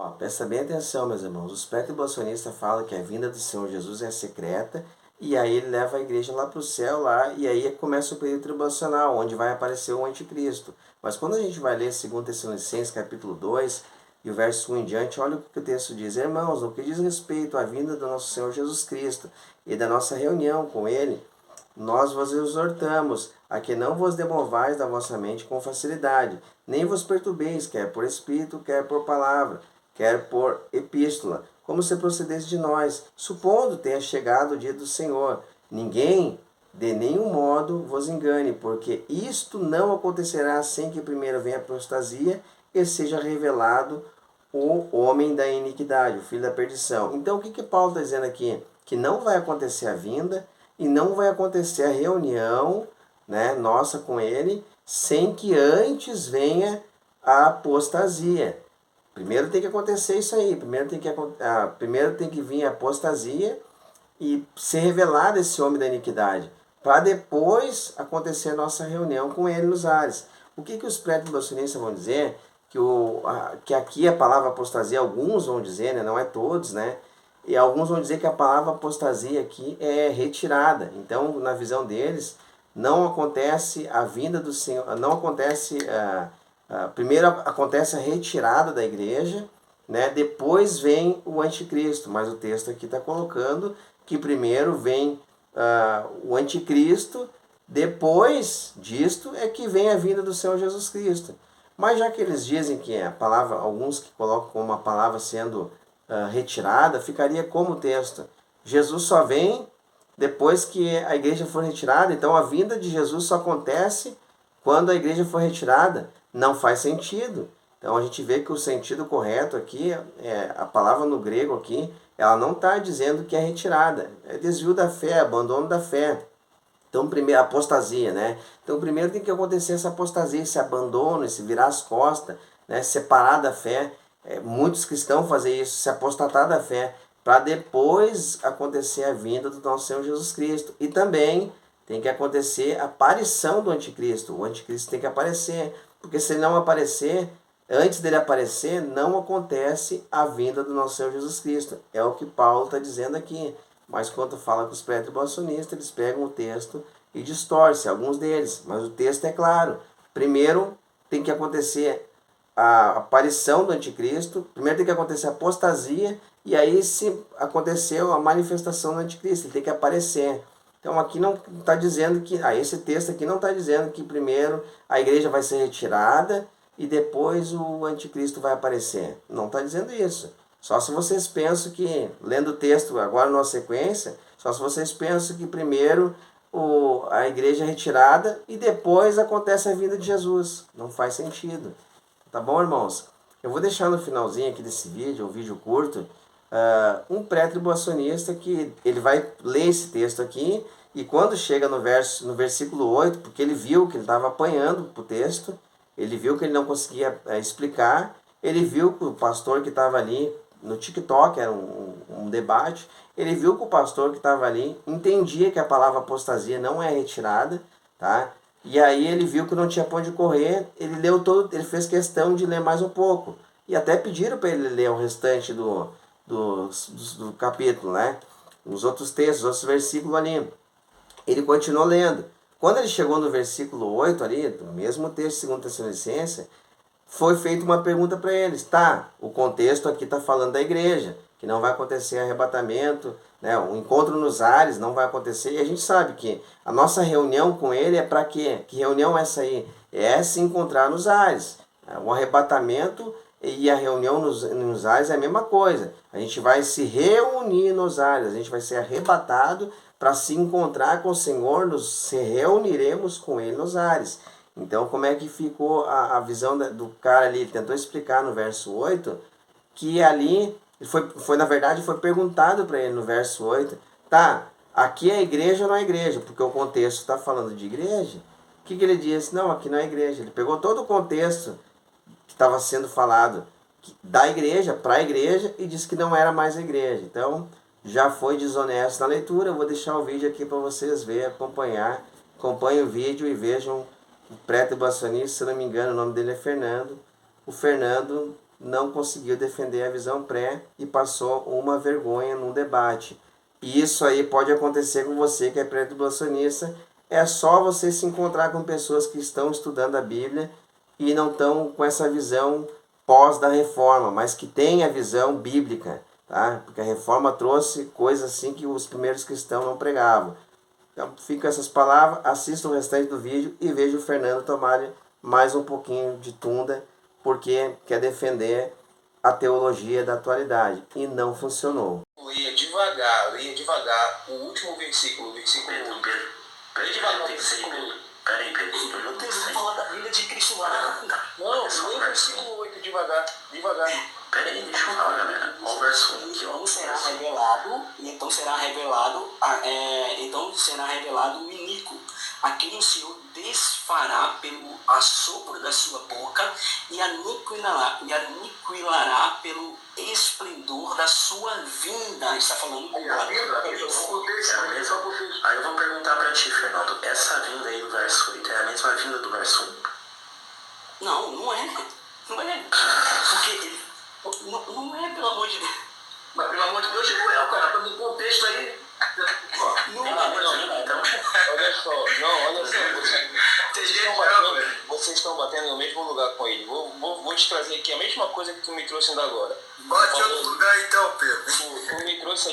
Ó, presta bem atenção, meus irmãos. Os pré-tribulacionistas falam que a vinda do Senhor Jesus é secreta, e aí ele leva a igreja lá para o céu, lá, e aí começa o período tribulacional, onde vai aparecer o anticristo. Mas quando a gente vai ler 2 Tessalonicenses, capítulo 2, e o verso 1 em diante, olha o que o texto diz. Irmãos, no que diz respeito à vinda do nosso Senhor Jesus Cristo e da nossa reunião com Ele, nós vos exortamos a que não vos demovais da vossa mente com facilidade, nem vos perturbeis, quer por espírito, quer por palavra, quer por epístola, como se procedesse de nós, supondo tenha chegado o dia do Senhor. Ninguém de nenhum modo vos engane, porque isto não acontecerá sem que primeiro venha a apostasia e seja revelado o homem da iniquidade, o filho da perdição. Então o que Paulo está dizendo aqui? Que não vai acontecer a vinda e não vai acontecer a reunião, né, nossa com ele, sem que antes venha a apostasia. Primeiro tem que acontecer isso aí. Primeiro tem que vir a apostasia e ser revelado esse homem da iniquidade, para depois acontecer a nossa reunião com ele nos ares. O que os pré-tribulacionistas vão dizer? Que aqui a palavra apostasia, alguns vão dizer, né, não é todos, né? E alguns vão dizer que a palavra apostasia aqui é retirada. Então, na visão deles, não acontece a vinda do Senhor, não acontece... primeiro acontece a retirada da igreja, né? Depois vem o anticristo, mas o texto aqui está colocando que primeiro vem o anticristo, depois disto é que vem a vinda do Senhor Jesus Cristo. Mas já que eles dizem que a palavra, alguns que colocam como a palavra sendo retirada, ficaria como o texto: Jesus só vem depois que a igreja for retirada. Então a vinda de Jesus só acontece quando a igreja for retirada. Não faz sentido. Então a gente vê que o sentido correto aqui, a palavra no grego aqui, ela não está dizendo que é retirada. É desvio da fé, abandono da fé. Então, primeiro, apostasia, né? Então, primeiro tem que acontecer essa apostasia, esse abandono, esse virar as costas, né? Separar da fé. Muitos cristãos fazem isso, se apostatar da fé, para depois acontecer a vinda do nosso Senhor Jesus Cristo. E também tem que acontecer a aparição do anticristo. O anticristo tem que aparecer, porque se ele não aparecer, antes dele aparecer, não acontece a vinda do nosso Senhor Jesus Cristo. É o que Paulo está dizendo aqui. Mas quando fala com os pré-tribulacionistas, eles pegam o texto e distorcem, alguns deles. Mas o texto é claro. Primeiro tem que acontecer a aparição do anticristo, primeiro tem que acontecer a apostasia, e aí se aconteceu a manifestação do anticristo, ele tem que aparecer. Então aqui não está dizendo que, esse texto aqui não está dizendo que primeiro a igreja vai ser retirada e depois o anticristo vai aparecer. Não está dizendo isso. Só se vocês pensam que, lendo o texto agora na sequência, só se vocês pensam que primeiro a igreja é retirada e depois acontece a vinda de Jesus. Não faz sentido. Tá bom, irmãos? Eu vou deixar no finalzinho aqui desse vídeo, um vídeo curto, um pré-tribulacionista que ele vai ler esse texto aqui, e quando chega no versículo 8, porque ele viu que ele estava apanhando para o texto, ele viu que ele não conseguia explicar, ele viu que o pastor que estava ali no TikTok, era um debate, ele viu que o pastor que estava ali entendia que a palavra apostasia não é retirada, tá? E aí ele viu que não tinha pra onde correr, ele fez questão de ler mais um pouco. E até pediram para ele ler o restante do capítulo, né? Os outros textos, os outros versículos ali. Ele continuou lendo. Quando ele chegou no versículo 8 ali, do mesmo texto, 2 Tessalonicenses, foi feita uma pergunta para eles. Tá, o contexto aqui está falando da igreja, que não vai acontecer arrebatamento, né? O encontro nos ares não vai acontecer. E a gente sabe que a nossa reunião com ele é para quê? Que reunião é essa aí? É se encontrar nos ares. O arrebatamento e a reunião nos ares é a mesma coisa. A gente vai se reunir nos ares, a gente vai ser arrebatado para se encontrar com o Senhor, se reuniremos com ele nos ares. Então, como é que ficou a visão do cara ali? Ele tentou explicar no verso 8, que ali, na verdade, foi perguntado para ele no verso 8, tá, aqui é igreja ou não é igreja? Porque o contexto está falando de igreja. O que ele disse? Não, aqui não é igreja. Ele pegou todo o contexto que estava sendo falado da igreja, para a igreja, e disse que não era mais a igreja. Então, já foi desonesto na leitura. Eu vou deixar o vídeo aqui para vocês verem, acompanhar. Acompanhem o vídeo e vejam o pré-tribulacionista, se não me engano, o nome dele é Fernando. O Fernando não conseguiu defender a visão pré e passou uma vergonha num debate. E isso aí pode acontecer com você que é pré-tribulacionista. É só você se encontrar com pessoas que estão estudando a Bíblia e não estão com essa visão pós da reforma, mas que tem a visão bíblica, tá? Porque a reforma trouxe coisas assim que os primeiros cristãos não pregavam. Então, fica essas palavras, assista o restante do vídeo e veja o Fernando tomar mais um pouquinho de tunda, porque quer defender a teologia da atualidade. E não funcionou. Leia devagar o último versículo, o versículo 8. Leia devagar o versículo 8. Peraí, meu Deus, eu vou falar da vida de Cristo lá. Não, leia o versículo 8 devagar. Peraí, deixa eu falar, galera. Olha o verso 1 aqui, ó. Então será revelado o iníquo, a quem o Senhor desfará pelo assopro da sua boca e aniquilará pelo esplendor da sua vinda. Está falando com Aí eu vou perguntar pra ti, Fernando. Essa vinda aí do verso 8 é a mesma vinda do verso 1? Não, não é. Não é. Porque ele... Não é, pelo amor de Deus. Mas pelo amor de Deus, não é, cara. No contexto aí. Não é. Então, olha só. Vocês estão batendo no mesmo lugar com ele. Vou te trazer aqui a mesma coisa que tu me trouxe ainda agora. Bate outro lugar então, Pedro. Tu me trouxe